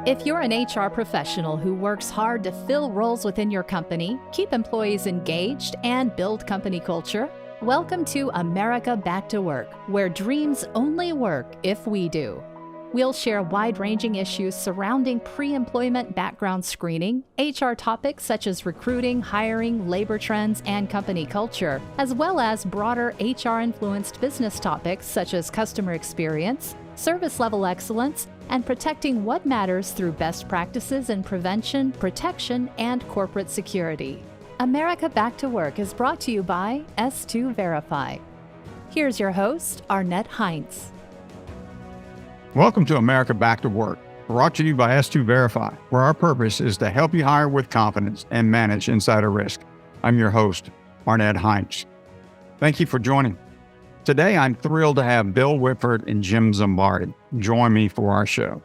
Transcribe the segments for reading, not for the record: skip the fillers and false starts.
If you're an HR professional who works hard to fill roles within your company, keep employees engaged, and build company culture, welcome to America Back to Work, where dreams only work if we do. We'll share wide-ranging issues surrounding pre-employment background screening, HR topics such as recruiting, hiring, labor trends, and company culture, as well as broader HR-influenced business topics such as customer experience, service level excellence, and protecting what matters through best practices in prevention, protection, and corporate security. America Back to Work is brought to you by S2 Verify. Here's your host, Arnette Heintze. Welcome to America Back to Work, brought to you by S2 Verify, where our purpose is to help you hire with confidence and manage insider risk. I'm your host, Arnette Heintze. Thank you for joining. Today, I'm thrilled to have Bill Whitford and Jim Zimbardi join me for our show.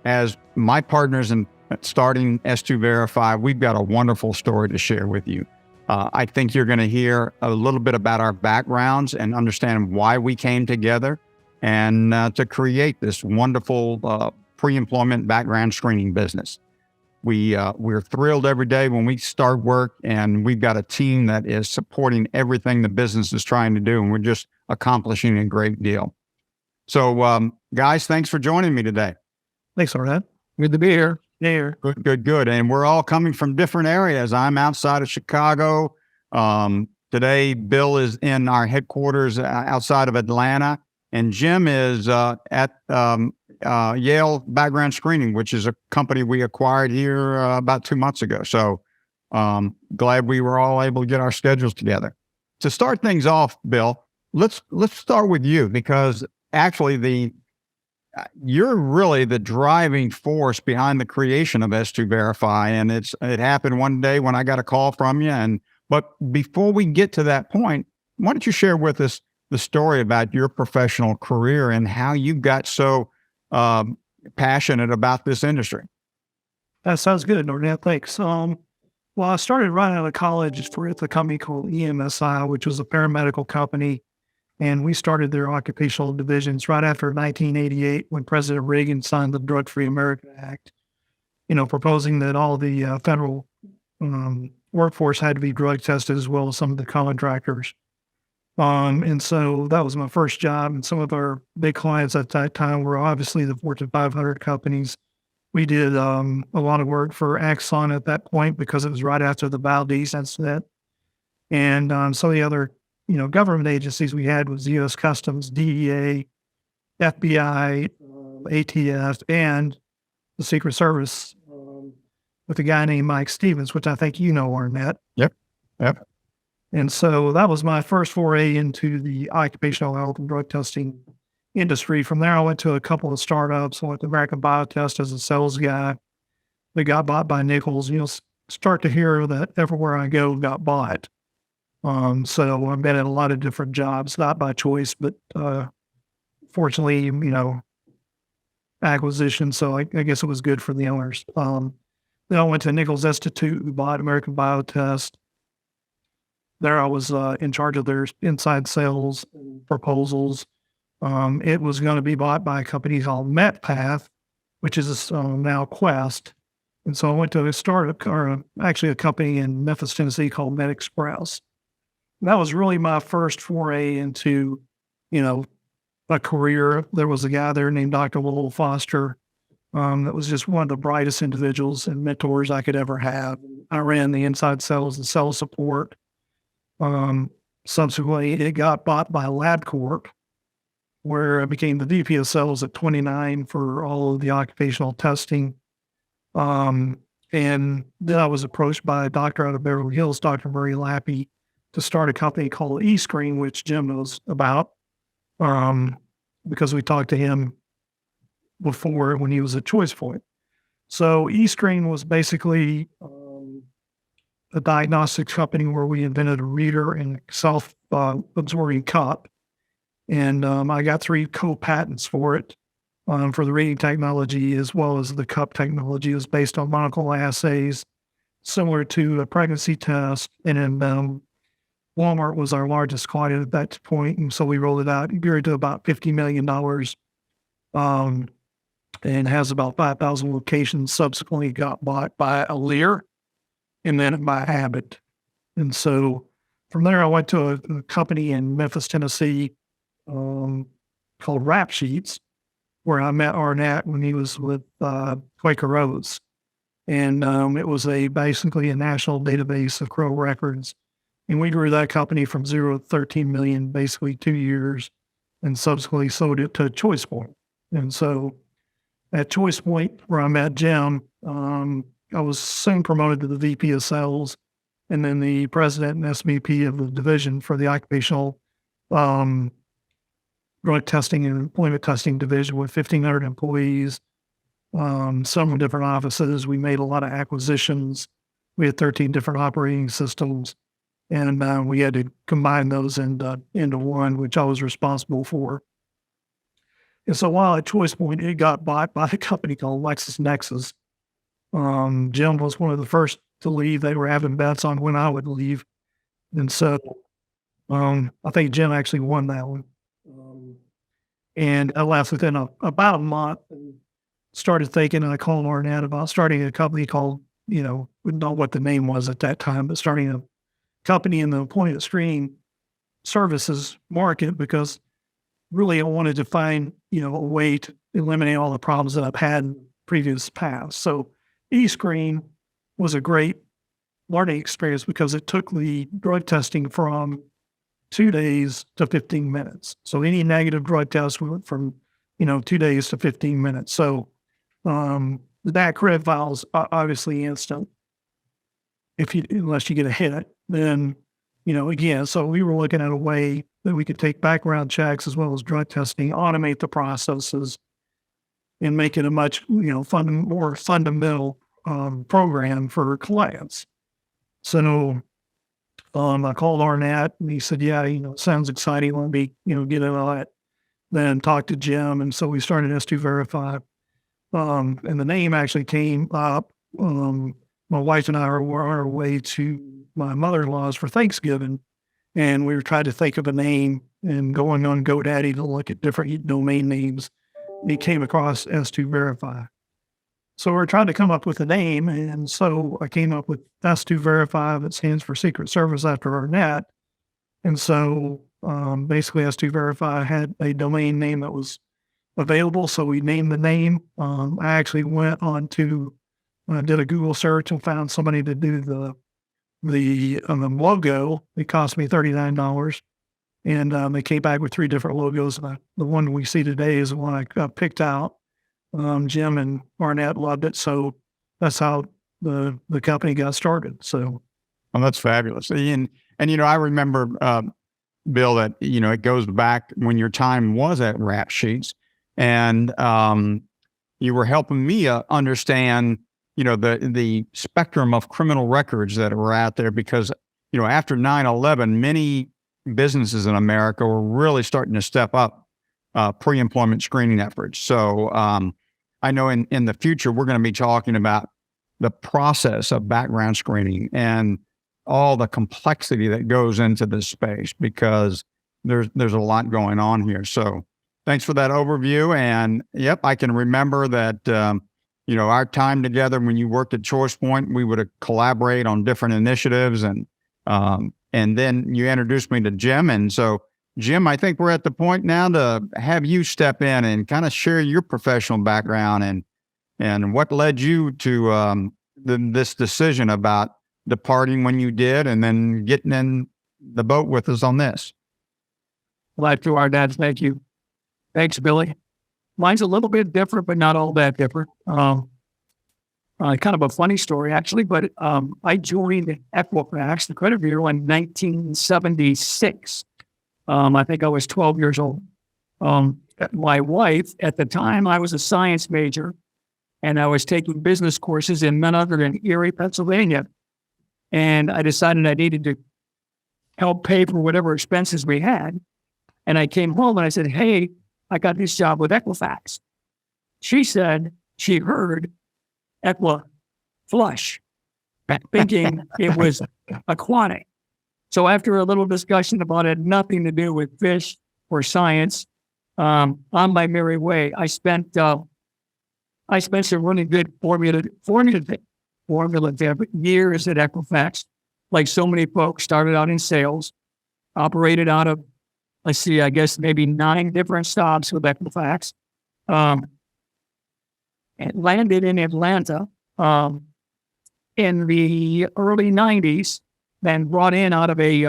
As my partners in starting S2 Verify, we've got a wonderful story to share with you. I think you're going to hear a little bit about our backgrounds and understand why we came together and to create this wonderful pre-employment background screening business. We're thrilled every day when we start work, and we've got a team that is supporting everything the business is trying to do, and we're just accomplishing a great deal. So, guys, thanks for joining me today. Thanks, Arnette. Good to be here. Yeah. Good. And we're all coming from different areas. I'm outside of Chicago. Today, Bill is in our headquarters outside of Atlanta, and Jim is at Yale Background Screening, which is a company we acquired here about 2 months ago. So glad we were all able to get our schedules together. To start things off, Bill, let's start with you, because actually you're really the driving force behind the creation of S2 Verify, and it happened one day when I got a call from you. But before we get to that point, why don't you share with us the story about your professional career and how you got so passionate about this industry? That sounds good, Arnette. Thanks. Well, I started right out of college at a company called EMSI, which was a paramedical company, and we started their occupational divisions right after 1988 when President Reagan signed the Drug-Free America Act, proposing that all the federal workforce had to be drug tested as well as some of the contractors. And so that was my first job. And some of our big clients at that time were obviously the Fortune 500 companies. We did a lot of work for Exxon at that point because it was right after the Valdez incident. And some of the other, government agencies we had was U.S. Customs, DEA, FBI, ATF, and the Secret Service with a guy named Mike Stevens, which I think you know, Arnette. Yep. And so that was my first foray into the occupational health and drug testing industry. From there, I went to a couple of startups. I went to American Biotest as a sales guy. They got bought by Nichols. Start to hear that everywhere I go got bought. So I've been in a lot of different jobs, not by choice, but fortunately, acquisition. So I guess it was good for the owners. Then I went to Nichols Institute, who bought American Biotest. There I was in charge of their inside sales and proposals. It was going to be bought by a company called MetPath, which is now Quest. And so I went to a startup, or actually a company in Memphis, Tennessee called MedExpress. That was really my first foray into, a career. There was a guy there named Dr. Lowell Foster that was just one of the brightest individuals and mentors I could ever have. I ran the inside sales and sales support. Subsequently, it got bought by LabCorp, where I became the VP of sales at 29 for all of the occupational testing. And then I was approached by a doctor out of Beverly Hills, Dr. Murray Lappy, to start a company called eScreen, which Jim knows about, because we talked to him before when he was at ChoicePoint. So eScreen was basically a diagnostics company where we invented a reader and self-absorbing cup. And I got 3 co-patents for it, for the reading technology as well as the cup technology. It was based on monoclonal assays, similar to a pregnancy test. And then Walmart was our largest client at that point. And so we rolled it out, grew to about $50 million and has about 5,000 locations, subsequently got bought by Lear and then by Abbott. And so from there, I went to a company in Memphis, Tennessee, called Rap Sheets, where I met Arnette when he was with Quaker Oats. And it was basically a national database of criminal records. And we grew that company from 0 to 13 million, basically 2 years, and subsequently sold it to ChoicePoint. And so at ChoicePoint, where I met Jim, I was soon promoted to the VP of sales and then the president and SVP of the division for the occupational drug testing and employment testing division with 1,500 employees, several different offices. We made a lot of acquisitions. We had 13 different operating systems, and we had to combine those into one, which I was responsible for. And so while at ChoicePoint, it got bought by a company called LexisNexis. Jim was one of the first to leave. They were having bets on when I would leave. And so I think Jim actually won that one. And I left within about a month and started thinking, and I called Arnette about starting a company called, we didn't know what the name was at that time, but starting a company in the employment screening services market, because really I wanted to find, a way to eliminate all the problems that I've had in previous past. So eScreen was a great learning experience because it took the drug testing from 2 days to 15 minutes. So any negative drug test went from, 2 days to 15 minutes. So that credit file's obviously instant. Unless you get a hit, then, again, so we were looking at a way that we could take background checks as well as drug testing, automate the processes, and make it a much, more fundamental program for clients. So I called Arnette and he said, yeah, sounds exciting. Let me, get into that. Then talked to Jim. And so we started S2 Verify. And the name actually came up. My wife and I were on our way to my mother-in-law's for Thanksgiving. And we were trying to think of a name and going on GoDaddy to look at different domain names. We came across S2 Verify. So we're trying to come up with a name. And so I came up with S2 Verify, that stands for Secret Service after Arnette. And so basically S2 Verify had a domain name that was available. So we named the name. I actually went on to, did a Google search and found somebody to do the logo. It cost me $39. And they came back with 3 different logos. And the one we see today is the one I picked out. Jim and Arnette loved it. So that's how the company got started. So. Well, that's fabulous. And I remember, Bill, that, it goes back when your time was at Rap Sheets, and you were helping me understand, the spectrum of criminal records that were out there, because, after 9/11, many businesses in America were really starting to step up pre-employment screening efforts. So I know in the future, we're going to be talking about the process of background screening and all the complexity that goes into this space, because there's a lot going on here. So thanks for that overview. And yep, I can remember that, our time together when you worked at ChoicePoint, we would collaborate on different initiatives, and then you introduced me to Jim. And so Jim, I think we're at the point now to have you step in and kind of share your professional background and what led you to this decision about departing when you did, and then getting in the boat with us on this. Glad to, Arnette. Thank you. Thanks, Billy. Mine's a little bit different, but not all that different. Kind of a funny story, actually, but I joined Equifax, the credit bureau, in 1976. I think I was 12 years old. My wife, at the time, I was a science major, and I was taking business courses in none other than Erie, Pennsylvania. And I decided I needed to help pay for whatever expenses we had. And I came home and I said, hey, I got this job with Equifax. She said she heard Equiflush, thinking it was aquatic. So after a little discussion about it, nothing to do with fish or science, on my merry way, I spent I spent some really good formative years at Equifax. Like so many folks, started out in sales, operated out of, I guess maybe 9 different stops with Equifax, and landed in Atlanta in the early 90s, then brought in out of a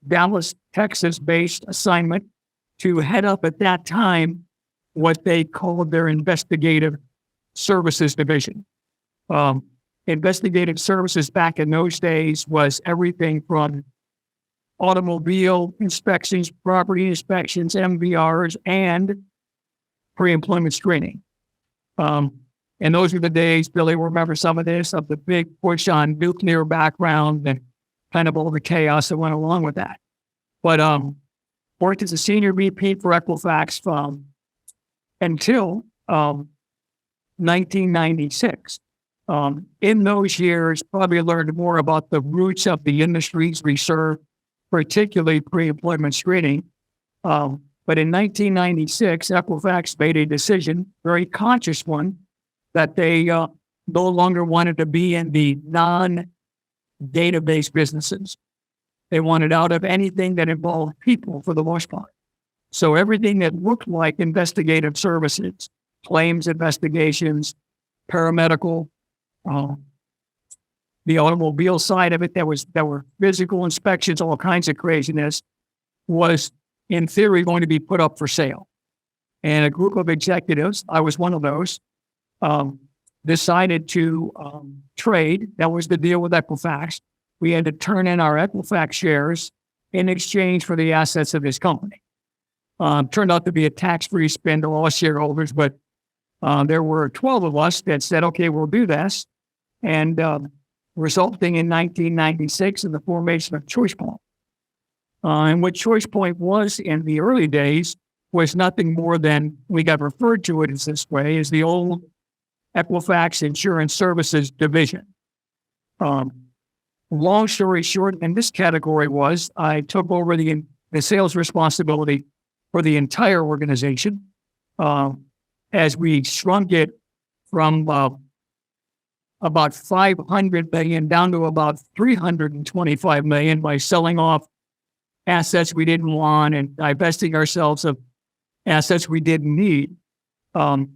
Dallas, Texas-based assignment to head up at that time what they called their investigative services division. Investigative services back in those days was everything from automobile inspections, property inspections, MVRs, and pre-employment screening. And those were the days, Billy, remember some of this, of the big push on nuclear background and kind of all the chaos that went along with that. But worked as a senior VP for Equifax until 1996. In those years, probably learned more about the roots of the industries we serve, particularly pre-employment screening. But in 1996, Equifax made a decision, very conscious one, that they no longer wanted to be in the non-database businesses. They wanted out of anything that involved people for the most part. So everything that looked like investigative services, claims investigations, paramedical, the automobile side of it, there were physical inspections, all kinds of craziness, was in theory going to be put up for sale. And a group of executives, I was one of those, decided to trade. That was the deal with Equifax. We had to turn in our Equifax shares in exchange for the assets of this company. Turned out to be a tax-free spin to all shareholders, but there were 12 of us that said, okay, we'll do this. And resulting in 1996 in the formation of ChoicePoint. And what ChoicePoint was in the early days was nothing more than, we got referred to it as this way, as the old Equifax Insurance Services Division. Long story short, in this category was, I took over the sales responsibility for the entire organization as we shrunk it from about $500 million down to about $325 million by selling off assets we didn't want and divesting ourselves of assets we didn't need, and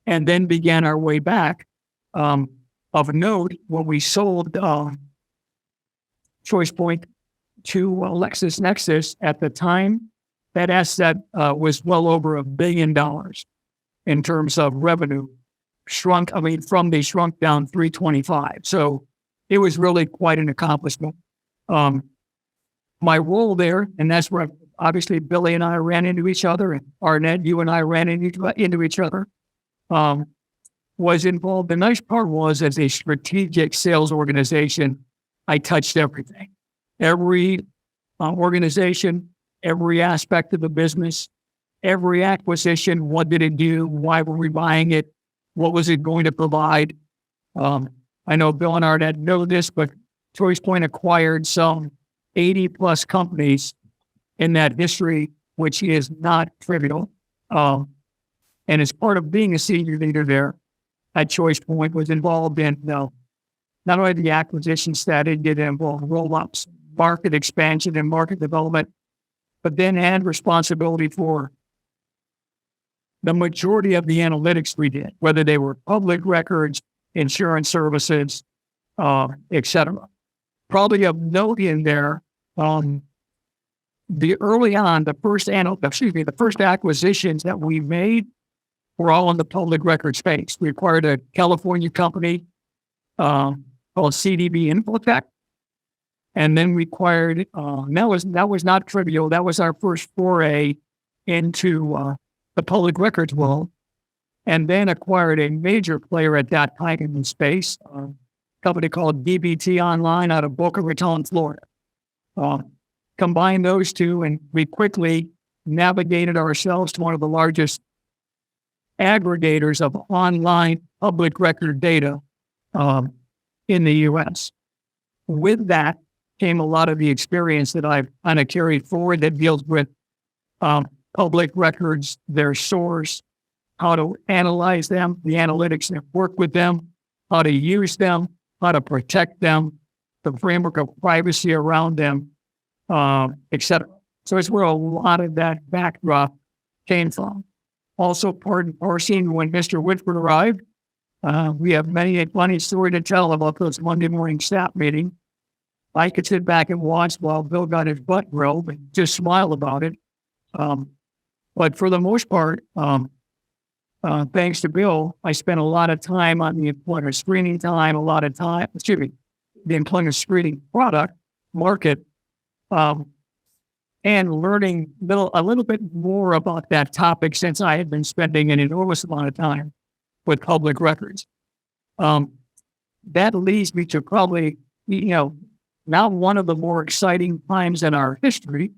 then began our way back. Of note, when we sold ChoicePoint to LexisNexis at the time, that asset was well over $1 billion in terms of revenue. Shrunk down 325. So it was really quite an accomplishment. My role there, and that's where obviously Billy and I ran into each other, and Arnette, you and I ran into each other, was involved. The nice part was, as a strategic sales organization, I touched everything. Every organization, every aspect of the business, every acquisition, what did it do? Why were we buying it? What was it going to provide? I know Bill and Arnette know this, but ChoicePoint acquired some 80 plus companies in that history, which is not trivial. And as part of being a senior leader there at ChoicePoint, was involved in not only the acquisition strategy, did involve roll-ups, market expansion and market development, but then had responsibility for the majority of the analytics we did, whether they were public records, insurance services, et cetera. Probably of note in there, the first acquisitions that we made were all in the public record space. We acquired a California company called CDB Infotech. And then we acquired, that was not trivial. That was our first foray into the public records world, and then acquired a major player at that time in the space, a company called DBT Online out of Boca Raton, Florida. Combined those two, and we quickly navigated ourselves to one of the largest aggregators of online public record data in the U.S. With that came a lot of the experience that I've kind of carried forward that deals with public records, their source, how to analyze them, the analytics that work with them, how to use them, how to protect them, the framework of privacy around them, et cetera. So it's where a lot of that backdrop came from. Also, part and parcel when Mr. Whitford arrived, we have many a funny story to tell about those Monday morning staff meetings. I could sit back and watch while Bill got his butt grilled and just smile about it. But for the most part, thanks to Bill, I spent a lot of time on the employment screening the employment screening product market, and learning a little bit more about that topic since I had been spending an enormous amount of time with public records. That leads me to probably, not one of the more exciting times in our history,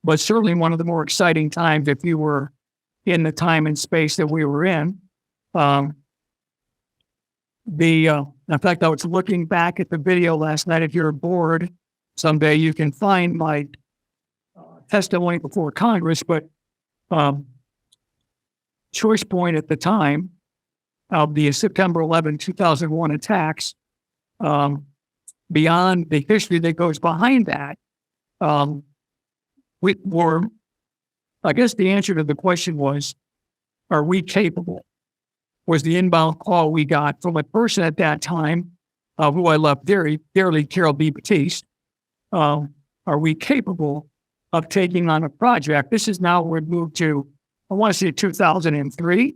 but certainly one of the more exciting times if you were in the time and space that we were in. In fact, I was looking back at the video last night. If you're bored, someday you can find my testimony before Congress, but choice point at the time of the September 11, 2001 attacks, beyond the history that goes behind that, we were, I guess the answer to the question was, are we capable? Was the inbound call we got from a person at that time, who I love dearly, Carol B. Batiste. Are we capable of taking on a project? This is now we're moved to, I want to say 2003.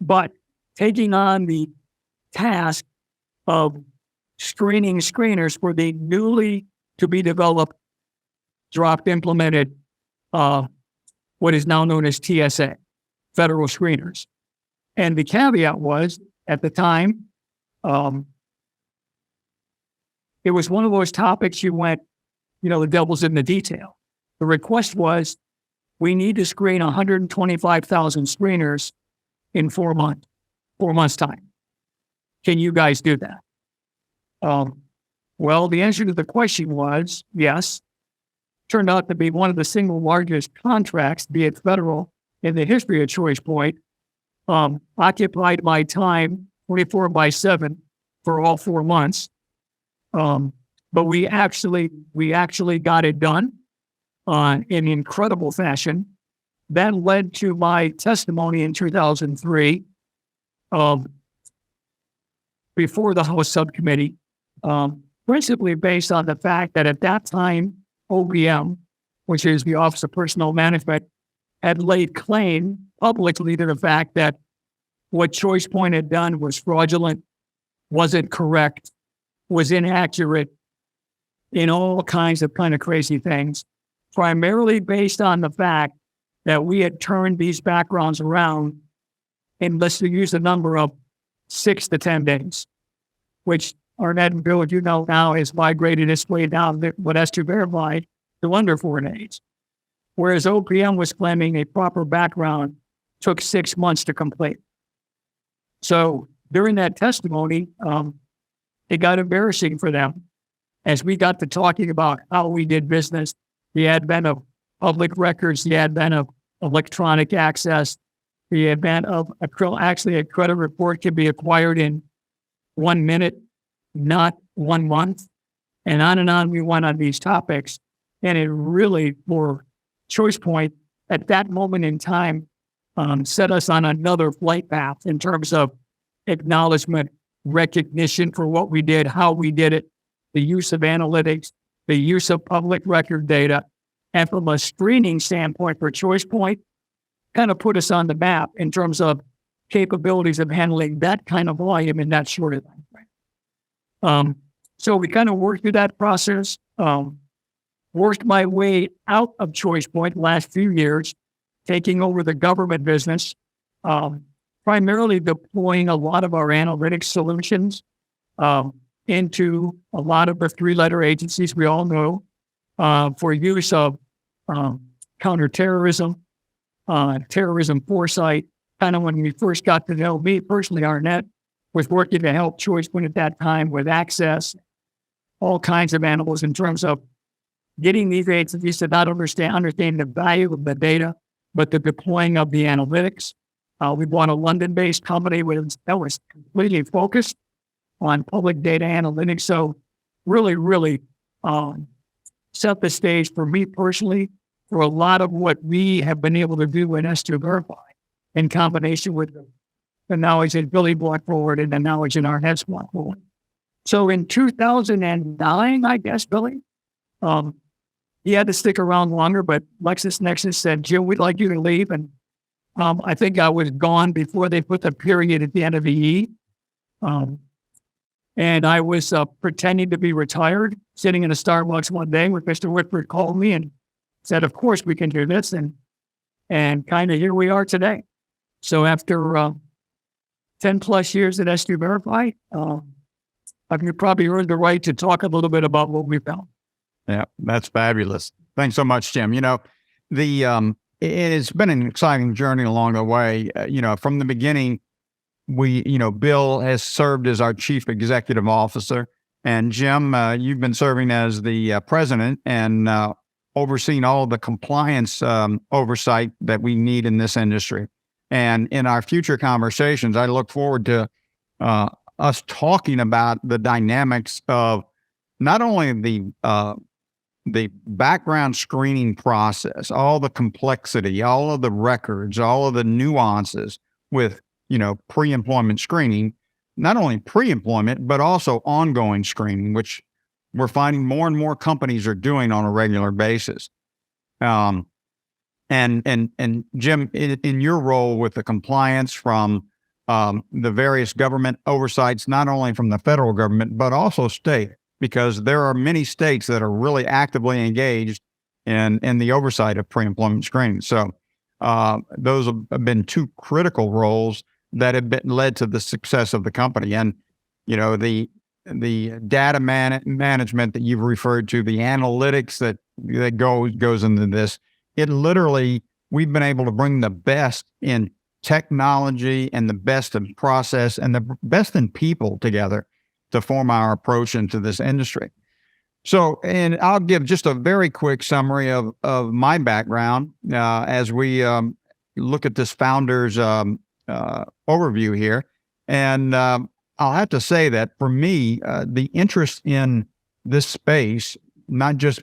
But taking on the task of screening screeners for the newly to be developed, implemented, what is now known as TSA, federal screeners. And the caveat was, at the time, it was one of those topics you went, the devil's in the detail. The request was, we need to screen 125,000 screeners in 4 months' time. Can you guys do that? Well, the answer to the question was yes. Turned out to be one of the single largest contracts, be it federal, in the history of Choice Point. Occupied my time 24/7 for all 4 months. But we actually got it done in incredible fashion. That led to my testimony in 2003 before the House subcommittee, principally based on the fact that at that time, OPM, which is the Office of Personnel Management, had laid claim publicly to the fact that what Choice Point had done was fraudulent, wasn't correct, was inaccurate, in all kinds of kind of crazy things, primarily based on the fact that we had turned these backgrounds around in, let's use the number of 6 to 10 days, which Arnette and Bill, now has migrated its way down what has to verify to under 4 days. Whereas OPM was claiming a proper background took 6 months to complete. So during that testimony, it got embarrassing for them as we got to talking about how we did business, the advent of public records, the advent of electronic access, the advent of a credit report can be acquired in 1 minute, not 1 month. And on we went on these topics. And it really, for Choice Point, at that moment in time, set us on another flight path in terms of acknowledgement, recognition for what we did, how we did it, the use of analytics, the use of public record data. And from a screening standpoint for Choice Point, kind of put us on the map in terms of capabilities of handling that kind of volume in that short of time. So we kind of worked through that process, worked my way out of Choice Point the last few years, taking over the government business, primarily deploying a lot of our analytics solutions into a lot of the 3-letter agencies we all know for use of counterterrorism, terrorism foresight. Kind of when we first got to know me personally, Arnette was working to help Choice Point at that time with access, all kinds of animals in terms of getting these agencies to not understand the value of the data, but the deploying of the analytics. We bought a London-based company that was completely focused on public data analytics. So really set the stage for me personally for a lot of what we have been able to do in S2 Verify in combination with the knowledge that Billy brought forward and the knowledge that Arnette's brought forward. So in 2009, I guess, Billy, he had to stick around longer, but LexisNexis said, Jim, we'd like you to leave. And I think I was gone before they put the period at the end of the E. And I was pretending to be retired, sitting in a Starbucks one day when Mr. Whitford called me and said, of course we can do this. And kind of here we are today. So after 10 plus years at S2 Verify, I've probably earned the right to talk a little bit about what we found. Yeah, that's fabulous. Thanks so much, Jim. It's been an exciting journey along the way. From the beginning, Bill has served as our chief executive officer, and Jim, you've been serving as the president and overseeing all of the compliance oversight that we need in this industry. And in our future conversations, I look forward to us talking about the dynamics of not only the background screening process, all the complexity, all of the records, all of the nuances with, pre-employment screening, not only pre-employment, but also ongoing screening, which we're finding more and more companies are doing on a regular basis. And Jim, in your role with the compliance from the various government oversights, not only from the federal government, but also state, because there are many states that are really actively engaged in the oversight of pre-employment screening. So those have been two critical roles that have led to the success of the company. And, the data management that you've referred to, the analytics that goes into this, we've been able to bring the best in technology and the best in process and the best in people together to form our approach into this industry. So, and I'll give just a very quick summary of my background as we look at this founder's overview here. And I'll have to say that for me, the interest in this space, not just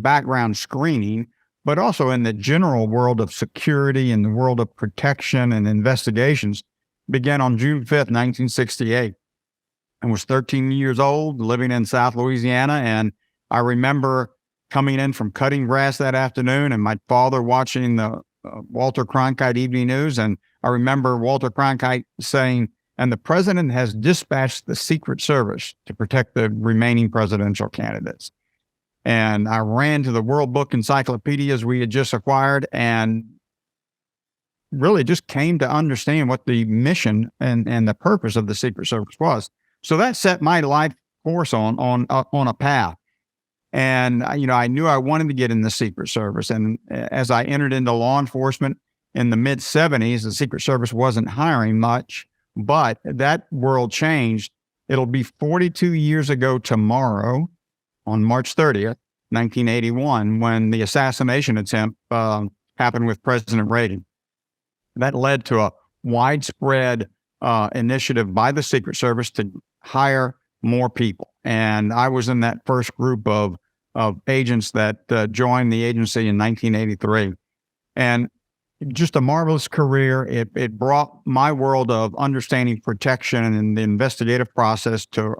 background screening, but also in the general world of security and the world of protection and investigations, began on June 5th, 1968. I was 13 years old, living in South Louisiana, and I remember coming in from cutting grass that afternoon and my father watching the Walter Cronkite Evening News, and I remember Walter Cronkite saying, and the president has dispatched the Secret Service to protect the remaining presidential candidates. And I ran to the World Book encyclopedias we had just acquired and really just came to understand what the mission and the purpose of the Secret Service was. So that set my life course on a path. And, I knew I wanted to get in the Secret Service. And as I entered into law enforcement in the mid-70s, the Secret Service wasn't hiring much, but that world changed. It'll be 42 years ago tomorrow, on March 30th, 1981, when the assassination attempt happened with President Reagan. That led to a widespread initiative by the Secret Service to hire more people. And I was in that first group of agents that joined the agency in 1983. And just a marvelous career. It brought my world of understanding protection and the investigative process to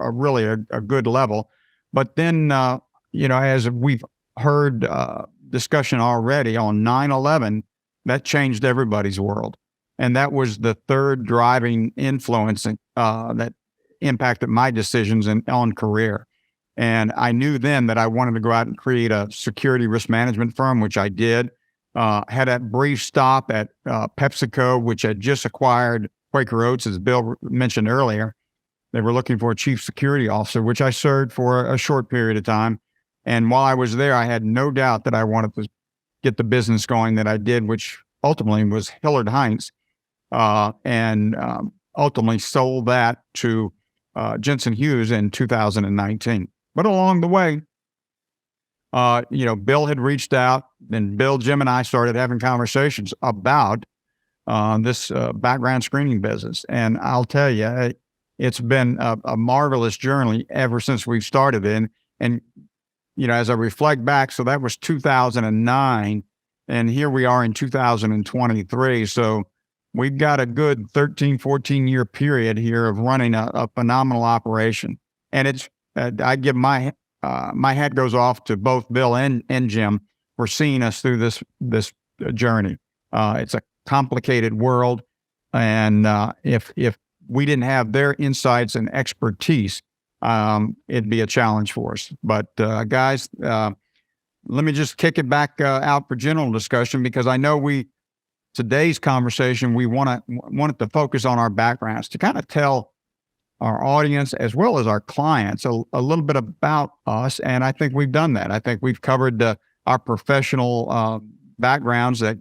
a good level. But then, as we've heard discussion already on 9/11, that changed everybody's world. And that was the third driving influence that impacted my decisions on career. And I knew then that I wanted to go out and create a security risk management firm, which I did. Had a brief stop at PepsiCo, which had just acquired Quaker Oats, as Bill mentioned earlier. They were looking for a chief security officer, which I served for a short period of time. And while I was there, I had no doubt that I wanted to get the business going that I did, which ultimately was Arnette Heintze, and ultimately sold that to Jensen Hughes in 2019. But along the way, Bill had reached out, and Bill, Jim, and I started having conversations about this background screening business. And I'll tell you, it's been a marvelous journey ever since we've started in. And, as I reflect back, so that was 2009, and here we are in 2023. So we've got a good 13, 14-year period here of running a phenomenal operation. And it's, I give my hat goes off to both Bill and Jim for seeing us through this journey. It's a complicated world, and if we didn't have their insights and expertise, it'd be a challenge for us. But guys, let me just kick it back out for general discussion, because I know today's conversation, we wanted to focus on our backgrounds to kind of tell our audience as well as our clients a little bit about us. And I think we've done that. I think we've covered our professional backgrounds that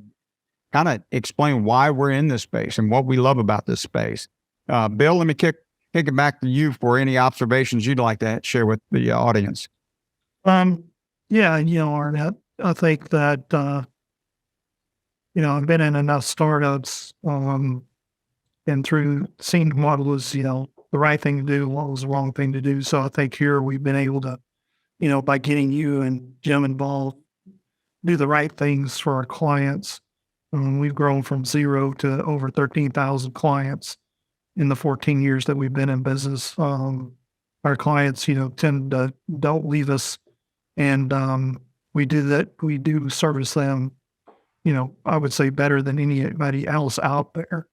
kind of explain why we're in this space and what we love about this space. Bill, let me kick it back to you for any observations you'd like to share with the audience. Yeah, Arnette, I think that, I've been in enough startups, and through seeing what was, the right thing to do, what was the wrong thing to do. So I think here we've been able to, by getting you and Jim involved, do the right things for our clients. We've grown from 0 to over 13,000 clients in the 14 years that we've been in business. Our clients, tend to don't leave us, and we do that. We do service them, I would say better than anybody else out there.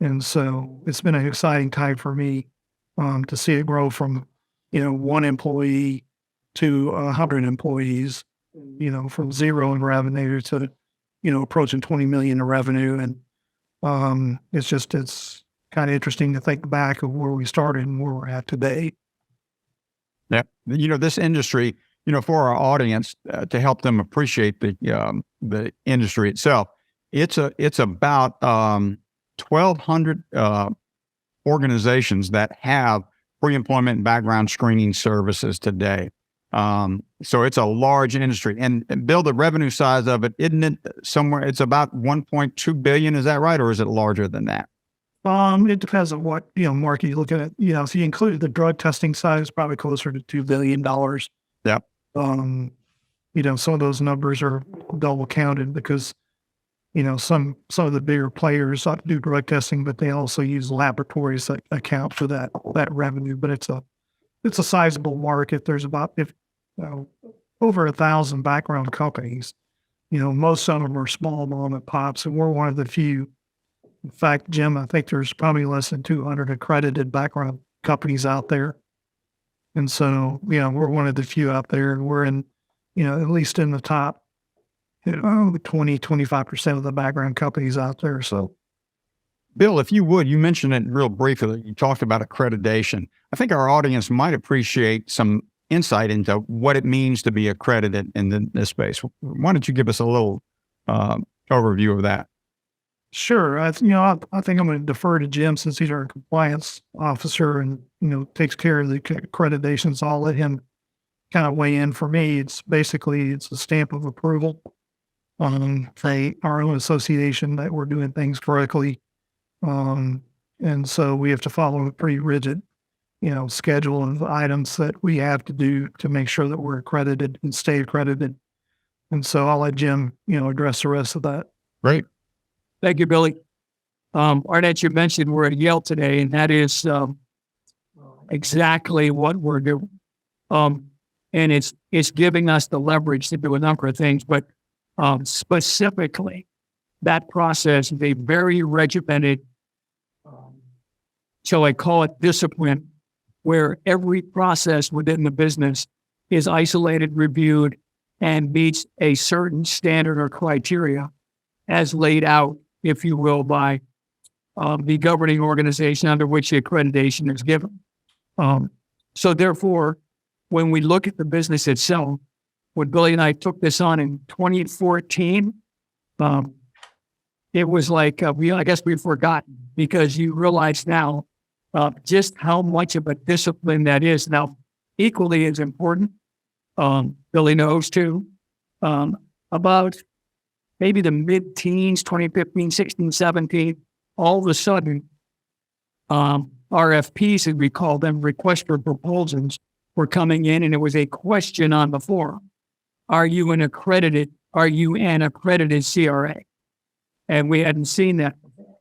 And so it's been an exciting time for me to see it grow from, 1 employee to 100 employees, from 0 in revenue to, approaching 20 million in revenue. And it's kind of interesting to think back of where we started and where we're at today. Yeah. This industry, for our audience, to help them appreciate the industry itself, it's about 1,200 organizations that have pre-employment and background screening services today. So it's a large industry. And Bill, the revenue size of it, isn't it somewhere, it's about 1.2 billion, is that right? Or is it larger than that? It depends on what, market you're looking at. So you included the drug testing side, it's probably closer to $2 billion. Yep. Some of those numbers are double counted because, some of the bigger players do drug testing, but they also use laboratories that account for that revenue. But it's a sizable market. There's about over 1,000 background companies. Most of them are small mom and pops, and we're one of the few. In fact, Jim, I think there's probably less than 200 accredited background companies out there. And so, we're one of the few out there, and we're in, at least in the top, 20-25% of the background companies out there. So, Bill, if you would, you mentioned it real briefly. You talked about accreditation. I think our audience might appreciate some insight into what it means to be accredited in this space. Why don't you give us a little overview of that? Sure. I think I'm going to defer to Jim since he's our compliance officer and, takes care of the accreditations. I'll let him kind of weigh in. For me, it's a stamp of approval on our own association that we're doing things correctly. And so we have to follow a pretty rigid, schedule of items that we have to do to make sure that we're accredited and stay accredited. And so I'll let Jim, address the rest of that. Great. Thank you, Billy. Arnette, you mentioned we're at Yale today, and that is exactly what we're doing. And it's giving us the leverage to do a number of things, but specifically, that process is a very regimented, shall I call it discipline, where every process within the business is isolated, reviewed, and meets a certain standard or criteria as laid out, if you will, by the governing organization under which the accreditation is given. So therefore, when we look at the business itself, when Billy and I took this on in 2014, it was like, I guess we've forgotten, because you realize now just how much of a discipline that is. Now, equally as important Billy knows too, about maybe the mid-teens, 2015, 16, 17, all of a sudden, RFPs, as we call them, request for proposals, were coming in, and it was a question on the forum. Are you an accredited CRA? And we hadn't seen that before.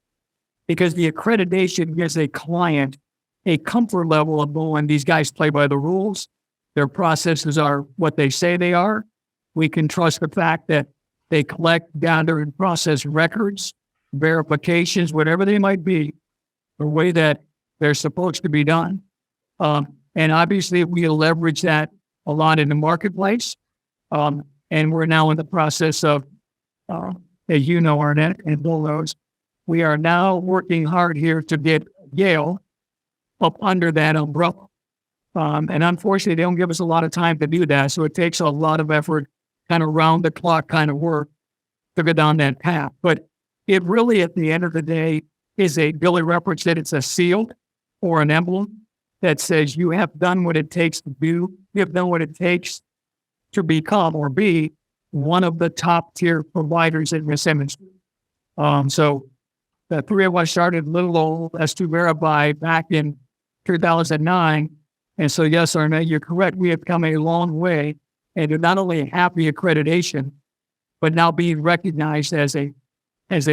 Because the accreditation gives a client a comfort level of knowing these guys play by the rules. Their processes are what they say they are. We can trust the fact that they collect, gather, and process records, verifications, whatever they might be, the way that they're supposed to be done. And obviously, we leverage that a lot in the marketplace. And we're now in the process of, as you know, Arnette and Bill knows, we are now working hard here to get Yale up under that umbrella. And unfortunately, they don't give us a lot of time to do that. So it takes a lot of effort, kind of round the clock kind of work to go down that path. But it really, at the end of the day, is Billy referenced that it's a seal or an emblem that says you have done what it takes to do, you have done what it takes to become or be one of the top tier providers in this industry. So the three of us started little old S2 Verify back in 2009. And so, yes, Arnette, you're correct. We have come a long way and to not only have the accreditation, but now being recognized as a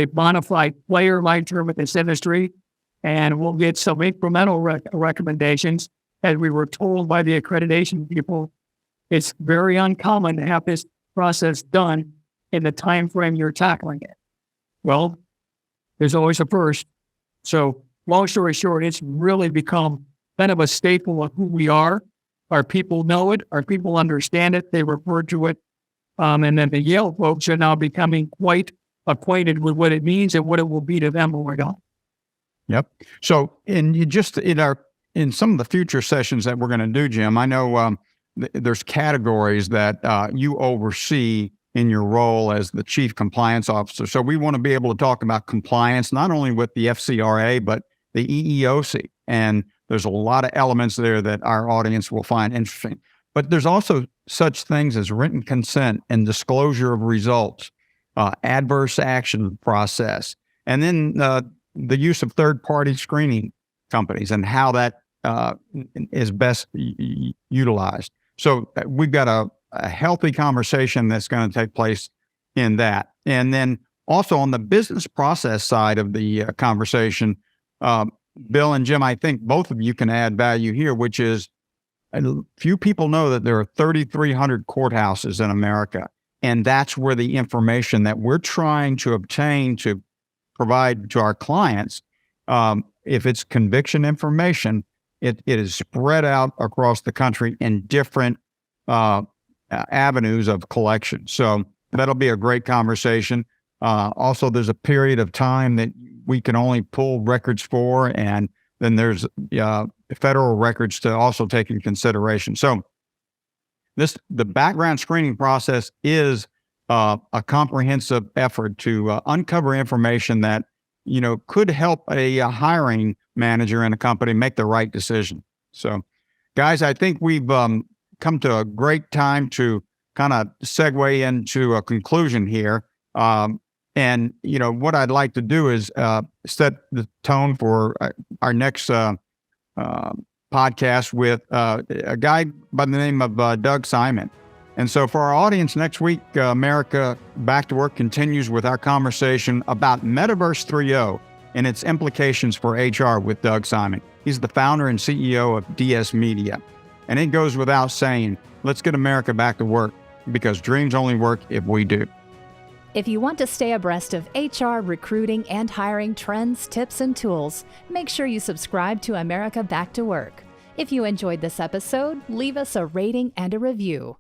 bona fide player, my term, in this industry. And we'll get some incremental recommendations. As we were told by the accreditation people, it's very uncommon to have this process done in the time frame you're tackling it. Well, there's always a first. So long story short, it's really become kind of a staple of who we are. Our people know it. Our people understand it. They refer to it. And then the Yale folks are now becoming quite acquainted with what it means and what it will be to them when we're done. Yep. So in some of the future sessions that we're going to do, Jim, I know there's categories that you oversee in your role as the chief compliance officer. So we want to be able to talk about compliance, not only with the FCRA, but the EEOC. And there's a lot of elements there that our audience will find interesting. But there's also such things as written consent and disclosure of results, adverse action process, and then the use of third-party screening companies and how that is best utilized. So we've got a healthy conversation that's going to take place in that. And then also on the business process side of the conversation, Bill and Jim, I think both of you can add value here, which is few people know that there are 3,300 courthouses in America. And that's where the information that we're trying to obtain to provide to our clients, if it's conviction information, it is spread out across the country in different avenues of collection. So that'll be a great conversation. Also, there's a period of time that we can only pull records for, and then there's federal records to also take in consideration. So the background screening process is a comprehensive effort to uncover information that, could help a hiring manager in a company make the right decision. So, guys, I think we've come to a great time to kind of segue into a conclusion here. And, what I'd like to do is set the tone for our next podcast with a guy by the name of Doug Simon. And so for our audience next week, America Back to Work continues with our conversation about Metaverse 3.0 and its implications for HR with Doug Simon. He's the founder and CEO of DS Media. And it goes without saying, let's get America back to work, because dreams only work if we do. If you want to stay abreast of HR, recruiting, and hiring trends, tips, and tools, make sure you subscribe to America Back to Work. If you enjoyed this episode, leave us a rating and a review.